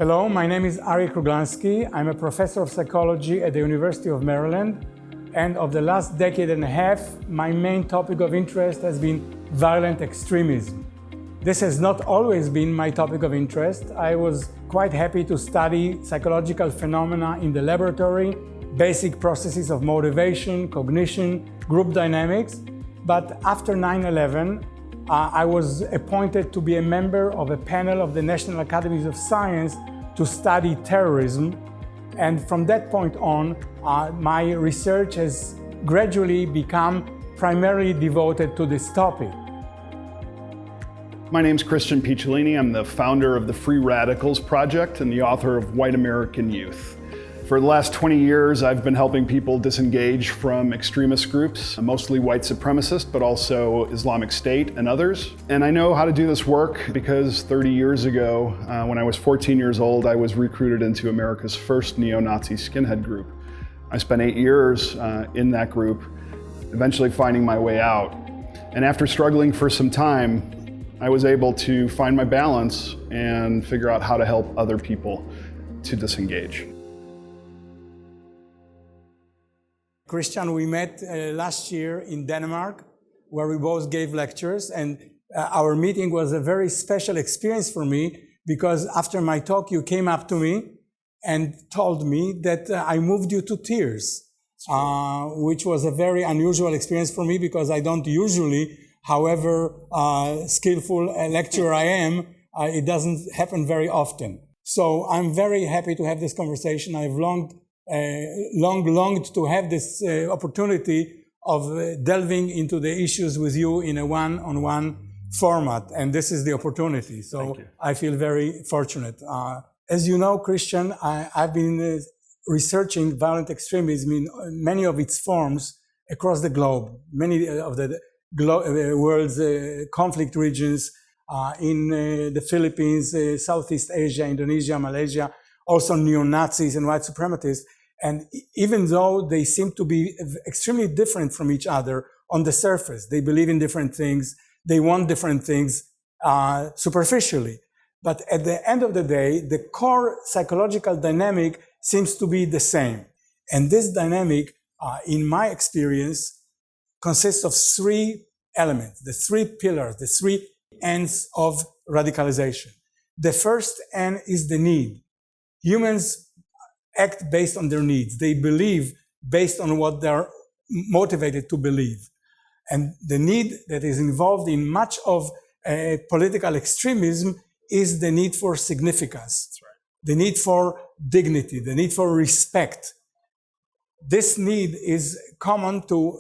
Hello, my name is Arie Kruglanski. I'm a professor of psychology at the University of Maryland. And of the last decade and a half, my main topic of interest has been violent extremism. This has not always been my topic of interest. I was quite happy to study psychological phenomena in the laboratory, basic processes of motivation, cognition, group dynamics. But after 9/11, I was appointed to be a member of a panel of the National Academies of Science to study terrorism. And from that point on, my research has gradually become primarily devoted to this topic. My name's Christian Picciolini. I'm the founder of the Free Radicals Project and the author of White American Youth. For the last 20 years, I've been helping people disengage from extremist groups, mostly white supremacist, but also Islamic State and others. And I know how to do this work because 30 years ago, when I was 14 years old, I was recruited into America's first neo-Nazi skinhead group. I spent 8 years in that group, eventually finding my way out. And after struggling for some time, I was able to find my balance and figure out how to help other people to disengage. Christian, we met last year in Denmark, where we both gave lectures, and our meeting was a very special experience for me because after my talk, you came up to me and told me that I moved you to tears, which was a very unusual experience for me because I don't usually, however skillful a lecturer I am, it doesn't happen very often. So I'm very happy to have this conversation. I've long longed to have this opportunity of delving into the issues with you in a one-on-one format, and this is the opportunity. So I feel very fortunate. As you know, Christian, I've been researching violent extremism in many of its forms across the globe, many of the world's conflict regions, in the Philippines, Southeast Asia, Indonesia, Malaysia, also neo-Nazis and white supremacists. And even though they seem to be extremely different from each other on the surface, they believe in different things, they want different things superficially. But at the end of the day, the core psychological dynamic seems to be the same. And this dynamic, in my experience, consists of three elements, the three pillars, the three ends of radicalization. The first end is the need. Humans act based on their needs. They believe based on what they're motivated to believe. And the need that is involved in much of political extremism is the need for significance, the need for dignity, the need for respect. This need is common to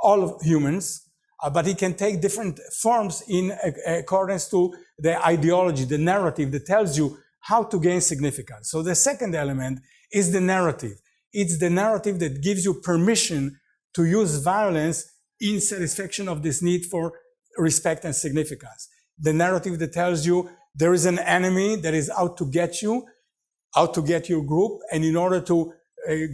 all of humans, but it can take different forms in accordance to the ideology, the narrative that tells you how to gain significance. So the second element is the narrative. It's the narrative that gives you permission to use violence in satisfaction of this need for respect and significance. The narrative that tells you there is an enemy that is out to get you, out to get your group, and in order to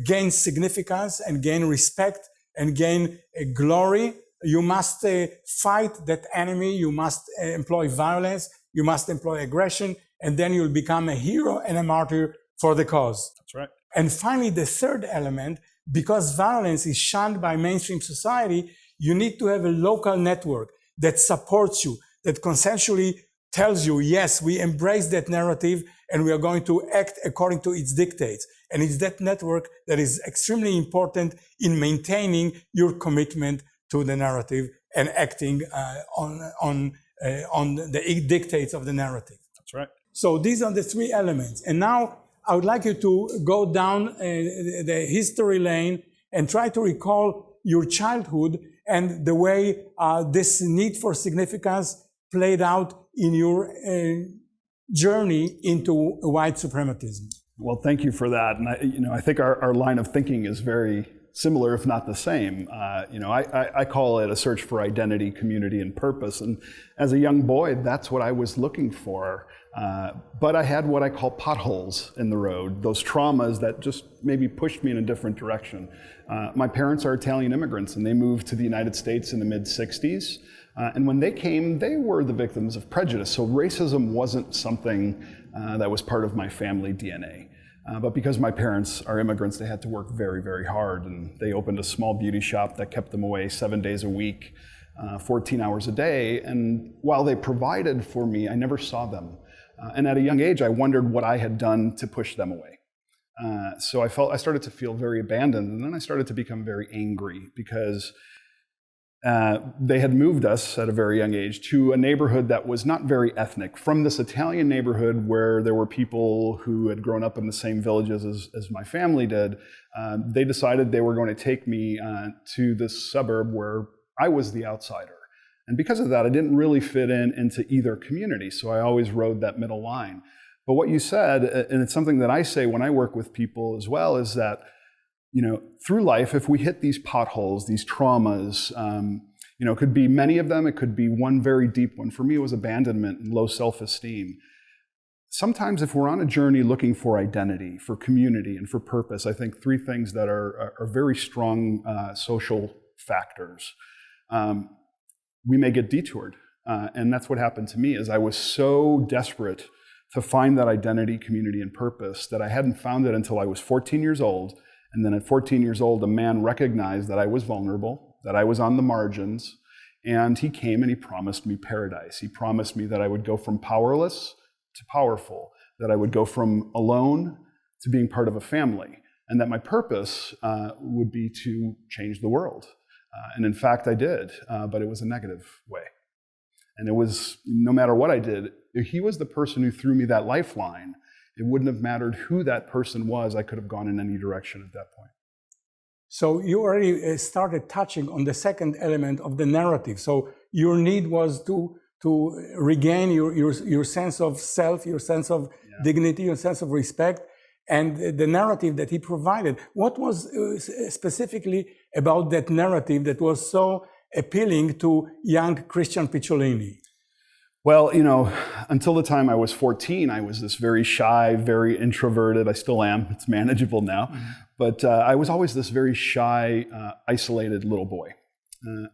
gain significance and gain respect and gain glory, you must fight that enemy, you must employ violence, you must employ aggression, and then you'll become a hero and a martyr for the cause. That's right. And finally, the third element, because violence is shunned by mainstream society, you need to have a local network that supports you, that consensually tells you, yes, we embrace that narrative and we are going to act according to its dictates. And it's that network that is extremely important in maintaining your commitment to the narrative and acting on the dictates of the narrative. That's right. So these are the three elements. And now I would like you to go down the history lane and try to recall your childhood and the way this need for significance played out in your journey into white supremacism. Well, thank you for that. And I think our line of thinking is very similar, if not the same. I call it a search for identity, community, and purpose. And as a young boy, that's what I was looking for. But I had what I call potholes in the road, those traumas that just maybe pushed me in a different direction. My parents are Italian immigrants, and they moved to the United States in the mid-'60s. And when they came, they were the victims of prejudice. So racism wasn't something that was part of my family DNA. But because my parents are immigrants, they had to work very, very hard. And they opened a small beauty shop that kept them away 7 days a week, 14 hours a day. And while they provided for me, I never saw them. And at a young age, I wondered what I had done to push them away. So I started to feel very abandoned. And then I started to become very angry because they had moved us at a very young age to a neighborhood that was not very ethnic. From this Italian neighborhood where there were people who had grown up in the same villages as my family did, they decided they were going to take me to this suburb where I was the outsider. And because of that, I didn't really fit into either community, so I always rode that middle line. But what you said, and it's something that I say when I work with people as well, is that through life, if we hit these potholes, these traumas, it could be many of them, it could be one very deep one. For me, it was abandonment and low self-esteem. Sometimes if we're on a journey looking for identity, for community, and for purpose, I think three things that are very strong social factors. We may get detoured. And that's what happened to me, is I was so desperate to find that identity, community, and purpose that I hadn't found it until I was 14 years old. And then at 14 years old, a man recognized that I was vulnerable, that I was on the margins, and he came and he promised me paradise. He promised me that I would go from powerless to powerful, that I would go from alone to being part of a family, and that my purpose would be to change the world. And in fact, I did, but it was a negative way. And it was, no matter what I did, if he was the person who threw me that lifeline, it wouldn't have mattered who that person was. I could have gone in any direction at that point. So you already started touching on the second element of the narrative. So your need was to regain your sense of self, your sense of dignity, your sense of respect, and the narrative that he provided. What was specifically about that narrative that was so appealing to young Christian Picciolini? Well, until the time I was 14, I was this very shy, very introverted. I still am. It's manageable now. Mm-hmm. But I was always this very shy, isolated little boy.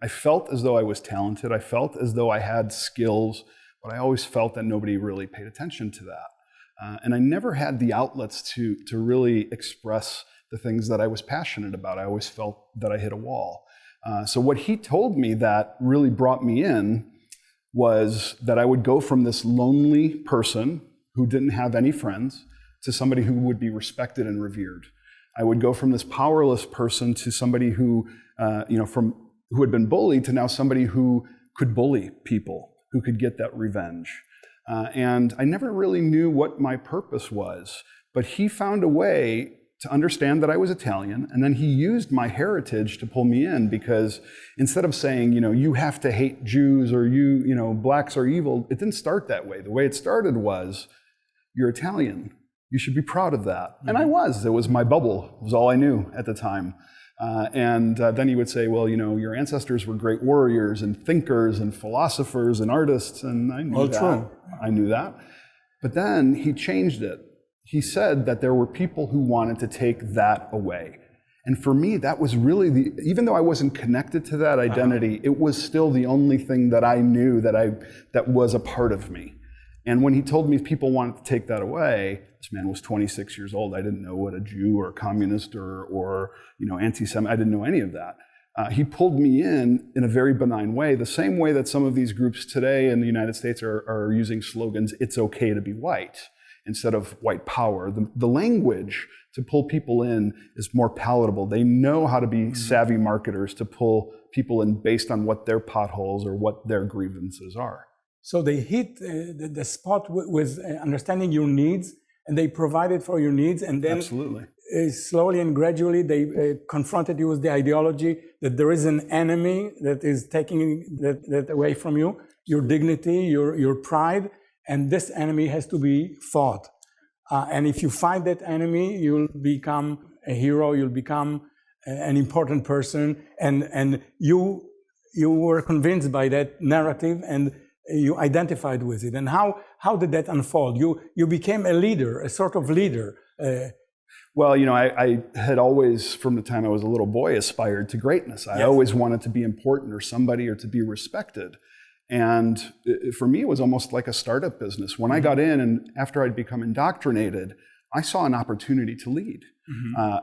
I felt as though I was talented. I felt as though I had skills, but I always felt that nobody really paid attention to that. And I never had the outlets to really express the things that I was passionate about. I always felt that I hit a wall. So what he told me that really brought me in was that I would go from this lonely person who didn't have any friends to somebody who would be respected and revered. I would go from this powerless person to somebody who, who had been bullied to now somebody who could bully people, who could get that revenge. And I never really knew what my purpose was, but he found a way to understand that I was Italian, and then he used my heritage to pull me in, because instead of saying, you have to hate Jews, or blacks are evil, it didn't start that way. The way it started was, you're Italian. You should be proud of that. Mm-hmm. And I was. It was my bubble. It was all I knew at the time. And then he would say, well, your ancestors were great warriors and thinkers and philosophers and artists, and I knew that. True. I knew that. But then he changed it. He said that there were people who wanted to take that away. And for me, that was really even though I wasn't connected to that identity, it was still the only thing that I knew that was a part of me. And when he told me people wanted to take that away, this man was 26 years old. I didn't know what a Jew or a communist or anti-Semite, I didn't know any of that. He pulled me in a very benign way, the same way that some of these groups today in the United States are using slogans, it's okay to be white, instead of white power. The language to pull people in is more palatable. They know how to be savvy marketers to pull people in based on what their potholes or what their grievances are. So they hit the spot with understanding your needs, and they provided for your needs, and then absolutely. Slowly and gradually they confronted you with the ideology that there is an enemy that is taking that away from you, your dignity, your pride, and this enemy has to be fought. And if you fight that enemy, you'll become a hero, you'll become an important person, and you were convinced by that narrative, and you identified with it. And how did that unfold? You became a leader, a sort of leader. Well, I had always, from the time I was a little boy, aspired to greatness. I always wanted to be important or somebody or to be respected. And for me, it was almost like a startup business. When I got in and after I'd become indoctrinated, I saw an opportunity to lead.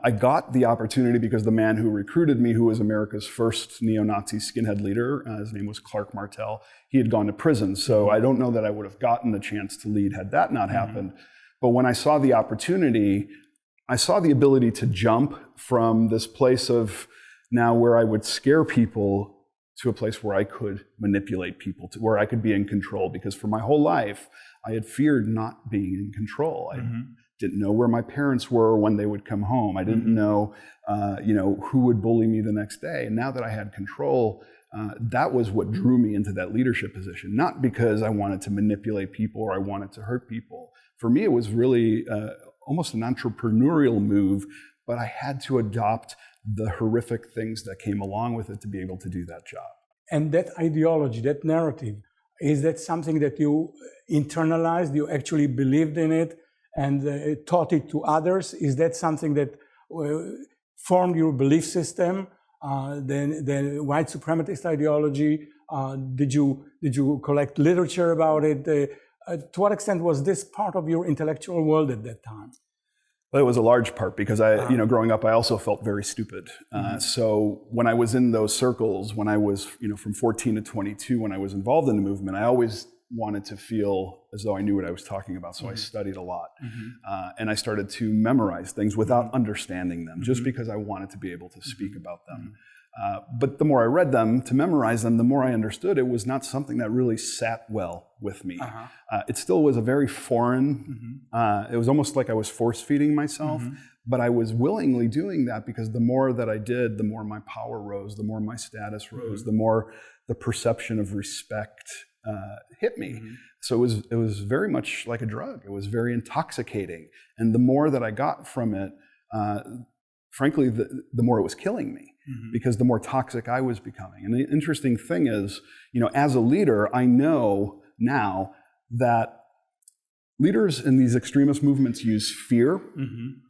I got the opportunity because the man who recruited me, who was America's first neo-Nazi skinhead leader, his name was Clark Martel, he had gone to prison. So I don't know that I would have gotten the chance to lead had that not happened. But when I saw the opportunity, I saw the ability to jump from this place of now where I would scare people to a place where I could manipulate people, to where I could be in control. Because for my whole life, I had feared not being in control. I didn't know where my parents were when they would come home. I didn't know, who would bully me the next day. And now that I had control, that was what drew me into that leadership position. Not because I wanted to manipulate people or I wanted to hurt people. For me, it was really almost an entrepreneurial move, but I had to adopt the horrific things that came along with it to be able to do that job. And that ideology, that narrative, is that something that you internalized, you actually believed in it and taught it to others? Is that something that formed your belief system? The white supremacist ideology, did you collect literature about it? To what extent was this part of your intellectual world at that time? Well, it was a large part because growing up, I also felt very stupid. So when I was in those circles, when I was, from 14 to 22, when I was involved in the movement, I always wanted to feel as though I knew what I was talking about. So I studied a lot. And I started to memorize things without understanding them, just because I wanted to be able to speak about them. But the more I read them, to memorize them, the more I understood it was not something that really sat well with me. It still was a very foreign, it was almost like I was force-feeding myself, but I was willingly doing that because the more that I did, the more my power rose, the more my status rose, the more the perception of respect hit me. So it was very much like a drug. It was very intoxicating. And the more that I got from it, frankly, the more it was killing me. Because the more toxic I was becoming. And the interesting thing is, as a leader, I know now that leaders in these extremist movements use fear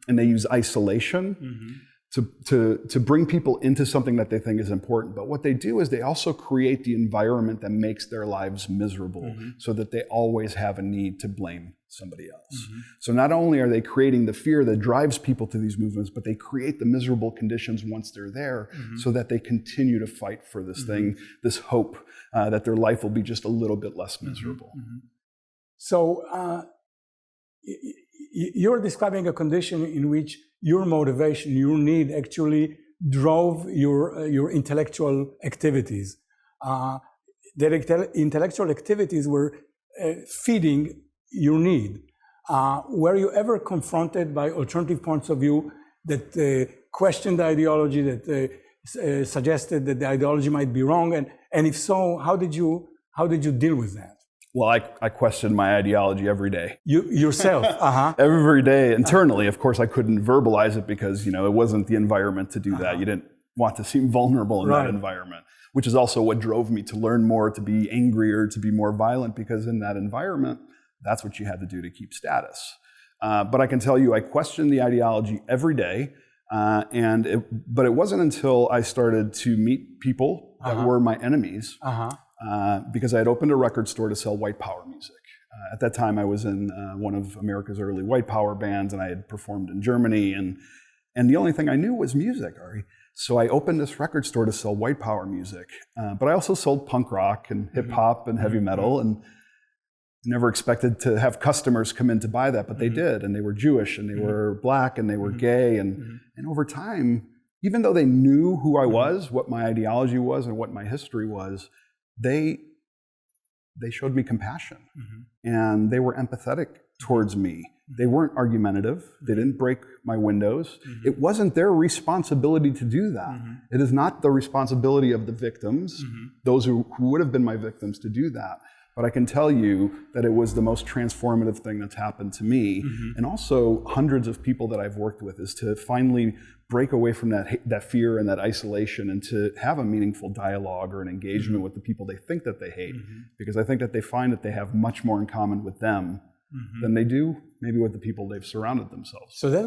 and they use isolation to bring people into something that they think is important. But what they do is they also create the environment that makes their lives miserable so that they always have a need to blame somebody else. So not only are they creating the fear that drives people to these movements, but they create the miserable conditions once they're there so that they continue to fight for this thing, this hope that their life will be just a little bit less miserable. So you're describing a condition in which your motivation, your need actually drove your intellectual activities. That intellectual activities were feeding your need. Were you ever confronted by alternative points of view that questioned the ideology, that suggested that the ideology might be wrong? And if so, how did you deal with that? Well, I questioned my ideology every day. Yourself? Every day internally. Of course, I couldn't verbalize it because, it wasn't the environment to do that. You didn't want to seem vulnerable in that environment, which is also what drove me to learn more, to be angrier, to be more violent, because in that environment, that's what you had to do to keep status. But I can tell you, I questioned the ideology every day. But it wasn't until I started to meet people that were my enemies, because I had opened a record store to sell white power music. At that time, I was in one of America's early white power bands, and I had performed in Germany. And the only thing I knew was music, Arie. So I opened this record store to sell white power music. But I also sold punk rock and hip hop and heavy metal, and never expected to have customers come in to buy that, but they did. And they were Jewish, and they were black, and they were gay. And over time, even though they knew who I was, what my ideology was, and what my history was, they showed me compassion, and they were empathetic towards me. They weren't argumentative. They didn't break my windows. It wasn't their responsibility to do that. It is not the responsibility of the victims, those who would have been my victims, to do that. But I can tell you that it was the most transformative thing that's happened to me, and also hundreds of people that I've worked with, is to finally break away from that fear and that isolation, and to have a meaningful dialogue or an engagement with the people they think that they hate. Because I think that they find that they have much more in common with them than they do maybe with the people they've surrounded themselves. So that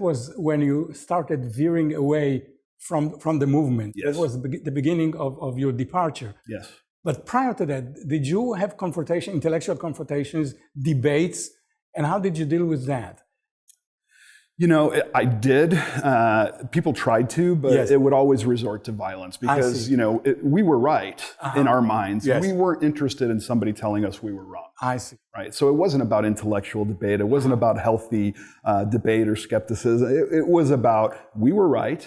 was when you started veering away from the movement. Yes. That was the beginning of your departure. Yes. But prior to that, did you have intellectual confrontations, debates, and how did you deal with that? You know, I did. People tried to, but Yes. it would always resort to violence because, you know, we were right in our minds. Yes. We weren't interested in somebody telling us we were wrong. I see. Right. So it wasn't about intellectual debate. It wasn't about healthy debate or skepticism. It was about we were right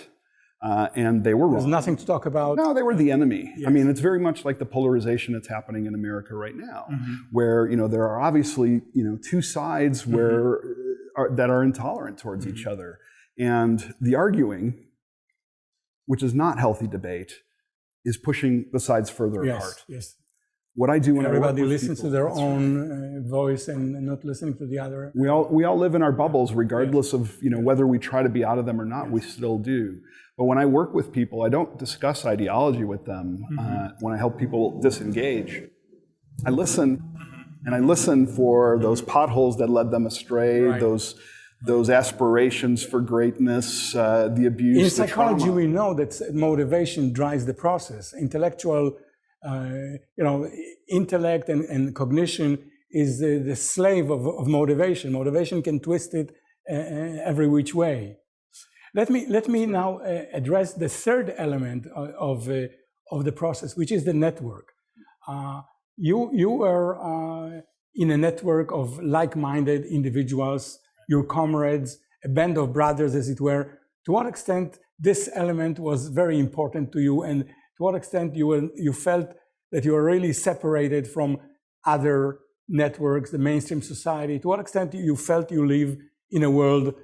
and they were wrong. There's nothing to talk about. No, they were the enemy. Yes. I mean, it's very much like the polarization that's happening in America right now, where, you know, there are obviously, you know, two sides that are intolerant towards each other. And the arguing, which is not healthy debate, is pushing the sides further apart. Yes. What I do when Everybody I work with listens people, to their own voice and not listening to the other. We all live in our bubbles, regardless of, you know, whether we try to be out of them or not. We still do. But when I work with people, I don't discuss ideology with them. When I help people disengage, I listen, and I listen for those potholes that led them astray, those aspirations for greatness, the abuse, In psychology, the trauma. we know that motivation drives the process. Intellectual, intellect and cognition is the slave of motivation. Motivation can twist it every which way. Let me now address the third element of the process, which is the network. You were in a network of like-minded individuals, your comrades, a band of brothers, as it were. To what extent this element was very important to you, and to what extent you felt that you were really separated from other networks, the mainstream society? To what extent you felt you live in a world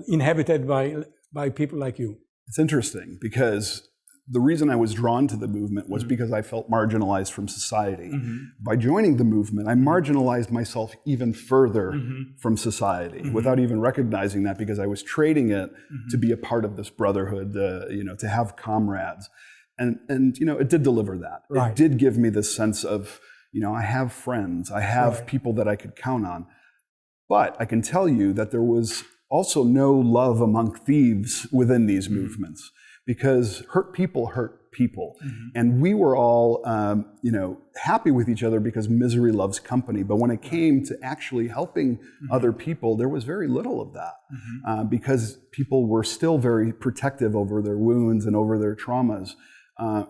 inhabited by people like you? It's interesting because the reason I was drawn to the movement was because I felt marginalized from society. By joining the movement, I marginalized myself even further from society without even recognizing that, because I was trading it to be a part of this brotherhood, to have comrades. And it did deliver that. It did give me this sense of, I have friends, I have people that I could count on. But I can tell you that there was also no love among thieves within these movements, because hurt people. And we were all, happy with each other because misery loves company. But when it came to actually helping other people, there was very little of that, because people were still very protective over their wounds and over their traumas.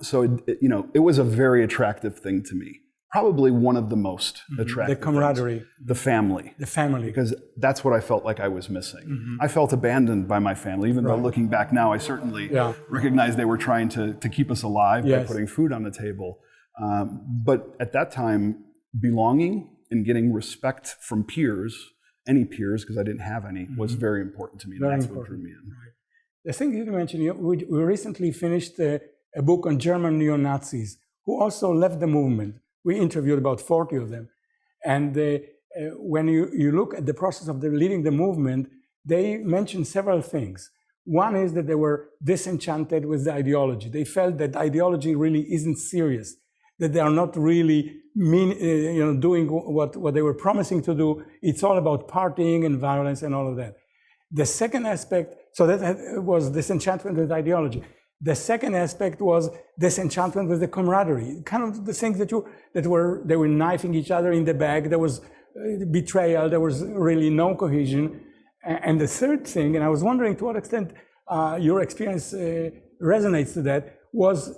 So it was a very attractive thing to me. Probably one of the most attractive. The camaraderie. Things. The family. The family. Because that's what I felt like I was missing. I felt abandoned by my family, even though looking back now, I certainly recognize they were trying to keep us alive by putting food on the table. But at that time, belonging and getting respect from peers, any peers, because I didn't have any, was very important to me. That's what drew me in. Right. The thing you mentioned, we recently finished a book on German neo-Nazis who also left the movement. We interviewed about 40 of them. And when you look at the process of leading the movement, they mentioned several things. One is that they were disenchanted with the ideology. They felt that ideology really isn't serious, that they are not really doing what they were promising to do. It's all about partying and violence and all of that. The second aspect, so that was disenchantment with ideology. The second aspect was disenchantment with the camaraderie, kind of the things they were knifing each other in the back. There was betrayal. There was really no cohesion. And the third thing, and I was wondering to what extent your experience resonates to that, was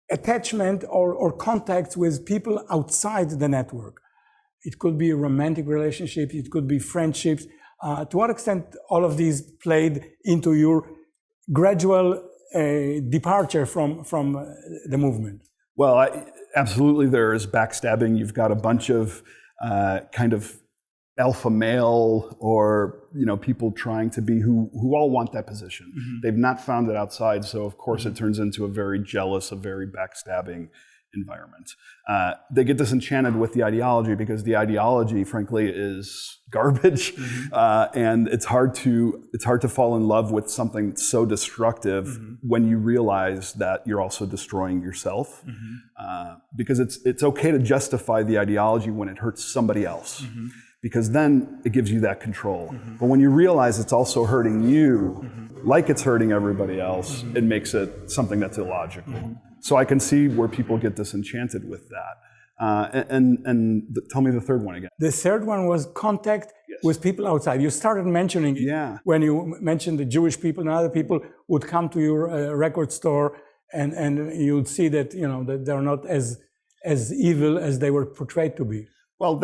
attachment or contacts with people outside the network. It could be a romantic relationship. It could be friendships. To what extent all of these played into your gradual departure from the movement? Well, absolutely there is backstabbing. You've got a bunch of kind of alpha male or people trying to be who all want that position. They've not found it outside, so of course it turns into a very jealous, a very backstabbing environment. They get disenchanted with the ideology because the ideology, frankly, is garbage, and it's hard to fall in love with something so destructive when you realize that you're also destroying yourself. Because it's okay to justify the ideology when it hurts somebody else. because then it gives you that control. But when you realize it's also hurting you, like it's hurting everybody else, it makes it something that's illogical. So I can see where people get disenchanted with that. Tell me the third one again. The third one was contact with people outside. You started mentioning it when you mentioned the Jewish people and other people would come to your record store, and you'd see that that they're not as evil as they were portrayed to be. Well,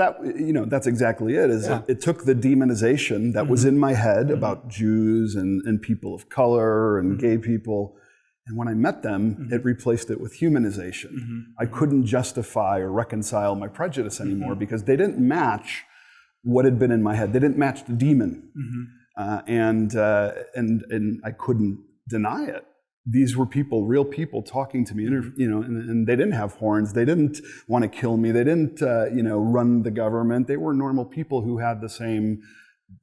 that's exactly it. It took the demonization that was in my head about Jews and people of color and gay people. And when I met them, it replaced it with humanization. I couldn't justify or reconcile my prejudice anymore because they didn't match what had been in my head. They didn't match the demon. And I couldn't deny it. These were people, real people talking to me, and they didn't have horns. They didn't want to kill me. They didn't, run the government. They were normal people who had the same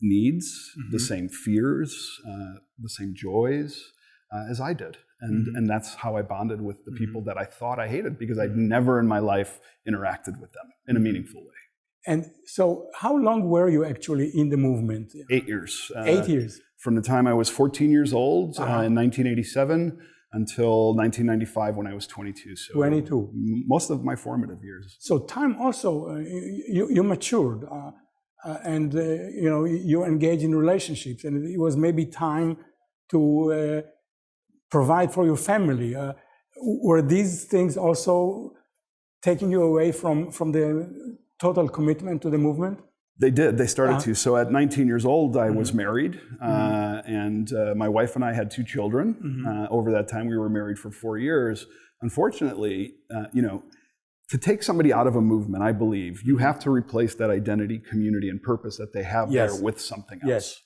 needs, the same fears, the same joys as I did. And that's how I bonded with the people that I thought I hated because I'd never in my life interacted with them in a meaningful way. And so how long were you actually in the movement? 8 years. 8 years. From the time I was 14 years old in 1987 until 1995 when I was 22. So 22. Most of my formative years. So time also, you matured and you engaged in relationships, and it was maybe time to provide for your family. Were these things also taking you away from the total commitment to the movement? They did. They started to. So at 19 years old, I was married, and my wife and I had 2 children. Over that time, we were married for 4 years. Unfortunately, to take somebody out of a movement, I believe, you have to replace that identity, community, and purpose that they have there with something else.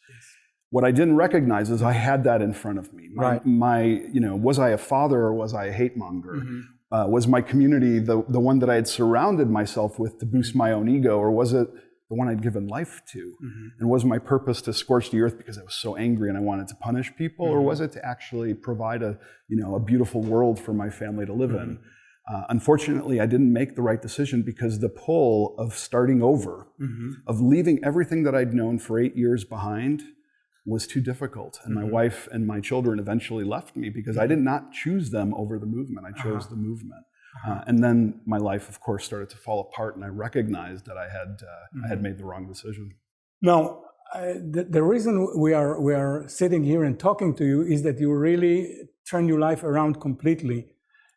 What I didn't recognize is I had that in front of me. Was I a father or was I a hate monger? Was my community the one that I had surrounded myself with to boost my own ego, or was it the one I'd given life to? And was my purpose to scorch the earth because I was so angry and I wanted to punish people, or was it to actually provide a beautiful world for my family to live in? Unfortunately, I didn't make the right decision because the pull of starting over, of leaving everything that I'd known for 8 years behind, was too difficult. And my wife and my children eventually left me because I did not choose them over the movement. I chose the movement. And then my life, of course, started to fall apart, and I recognized that I had made the wrong decision. Now, the reason we are sitting here and talking to you is that you really turned your life around completely,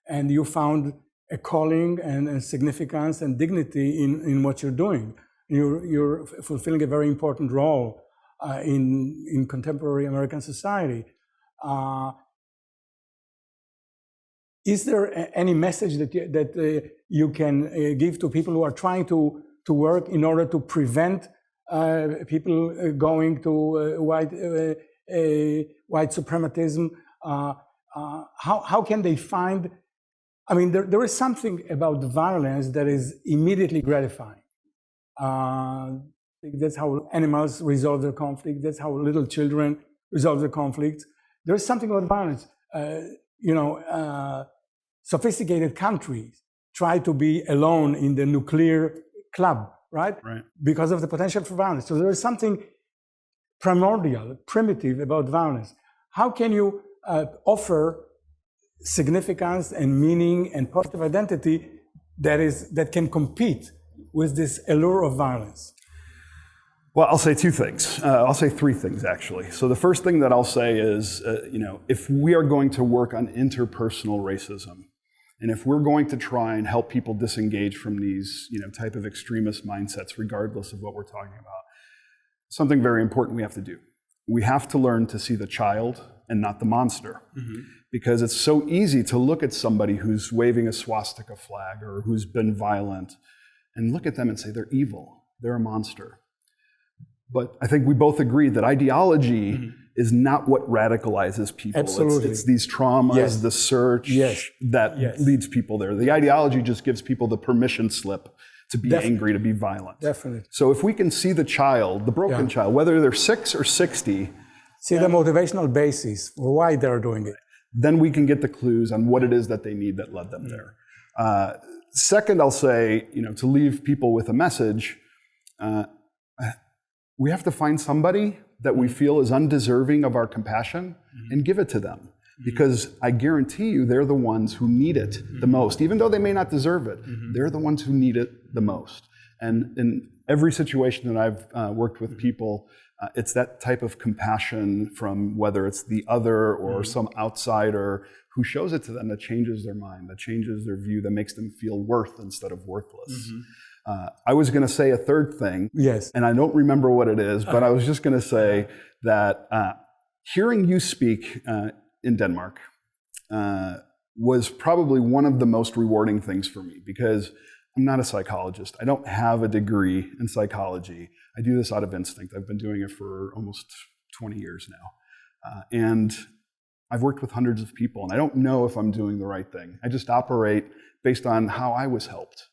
and you found a calling and significance and dignity in what you're doing. You're fulfilling a very important role in contemporary American society. Is there any message that you can give to people who are trying to work in order to prevent people going to white supremacism? How can they find? I mean, there is something about violence that is immediately gratifying. That's how animals resolve their conflict. That's how little children resolve their conflicts. There is something about violence. Sophisticated countries try to be alone in the nuclear club, right? Because of the potential for violence. So there is something primordial, primitive about violence. How can you offer significance and meaning and positive identity that can compete with this allure of violence? Well, I'll say 2 things. I'll say 3 things, actually. So the first thing that I'll say is, if we are going to work on interpersonal racism, and if we're going to try and help people disengage from these, type of extremist mindsets, regardless of what we're talking about, something very important we have to do. We have to learn to see the child and not the monster. Because it's so easy to look at somebody who's waving a swastika flag or who's been violent and look at them and say they're evil, they're a monster. But I think we both agree that ideology is not what radicalizes people. Absolutely. It's these traumas, the search that leads people there. The ideology just gives people the permission slip to be angry, to be violent. Definitely. So if we can see the child, the broken child, whether they're 6 or 60, see the motivational basis for why they're doing it, then we can get the clues on what it is that they need that led them there. Second, I'll say, to leave people with a message, we have to find somebody that we feel is undeserving of our compassion and give it to them. Because I guarantee you they're the ones who need it the most. Even though they may not deserve it, they're the ones who need it the most. And in every situation that I've worked with people, it's that type of compassion from whether it's the other or some outsider who shows it to them that changes their mind, that changes their view, that makes them feel worth instead of worthless. I was going to say a third thing, yes, and I don't remember what it is, but I was just going to say that hearing you speak in Denmark was probably one of the most rewarding things for me, because I'm not a psychologist. I don't have a degree in psychology. I do this out of instinct. I've been doing it for almost 20 years now. And I've worked with hundreds of people, and I don't know if I'm doing the right thing. I just operate based on how I was helped.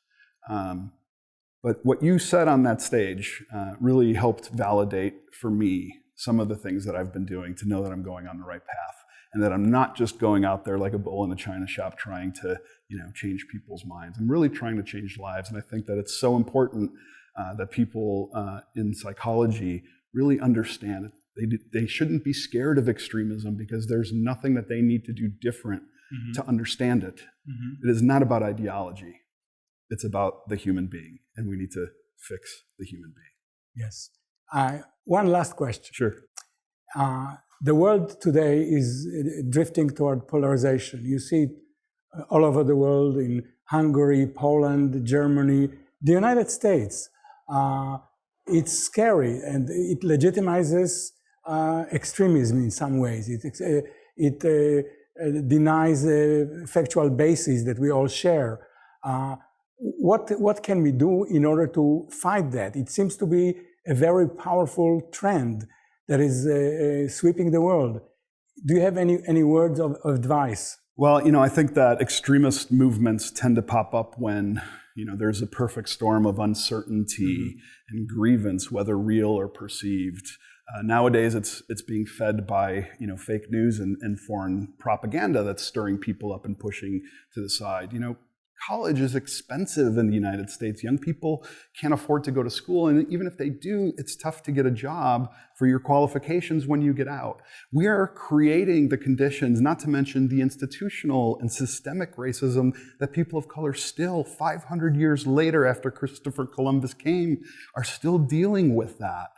But what you said on that stage really helped validate for me some of the things that I've been doing to know that I'm going on the right path, and that I'm not just going out there like a bull in a china shop trying to, change people's minds. I'm really trying to change lives, and I think that it's so important that people in psychology really understand it. They shouldn't be scared of extremism, because there's nothing that they need to do different to understand it. It is not about ideology. It's about the human being, and we need to fix the human being. Yes. One last question. Sure. The world today is drifting toward polarization. You see it all over the world, in Hungary, Poland, Germany, the United States. It's scary, and it legitimizes extremism in some ways. It denies the factual basis that we all share. What can we do in order to fight that? It seems to be a very powerful trend that is sweeping the world. Do you have any words of advice? Well, I think that extremist movements tend to pop up when, there's a perfect storm of uncertainty and grievance, whether real or perceived. Nowadays, it's being fed by, fake news and foreign propaganda that's stirring people up and pushing to the side. College is expensive in the United States. Young people can't afford to go to school, and even if they do, it's tough to get a job for your qualifications when you get out. We are creating the conditions, not to mention the institutional and systemic racism that people of color still, 500 years later after Christopher Columbus came, are still dealing with that.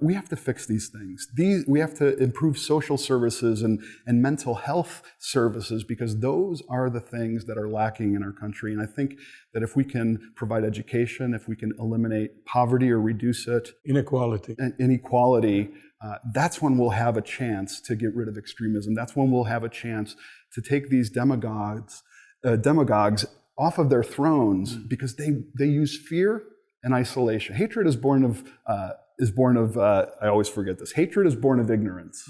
We have to fix these things. We have to improve social services and mental health services, because those are the things that are lacking in our country. And I think that if we can provide education, if we can eliminate poverty or reduce it, inequality, that's when we'll have a chance to get rid of extremism. That's when we'll have a chance to take these demagogues off of their thrones, because they use fear and isolation. Hatred is born of, I always forget this, hatred is born of ignorance.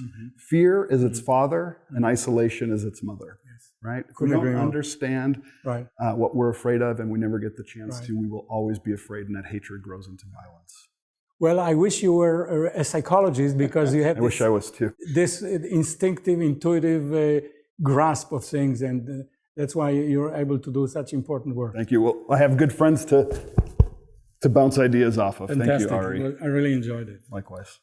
Fear is its father, and isolation is its mother, right? If we don't understand what we're afraid of, and we never get the chance to, we will always be afraid, and that hatred grows into violence. Well, I wish you were a psychologist, because you have I wish I was too. This instinctive, intuitive grasp of things, and that's why you're able to do such important work. Thank you. Well, I have good friends to bounce ideas off of. Fantastic. Thank you, Arie. Well, I really enjoyed it. Likewise.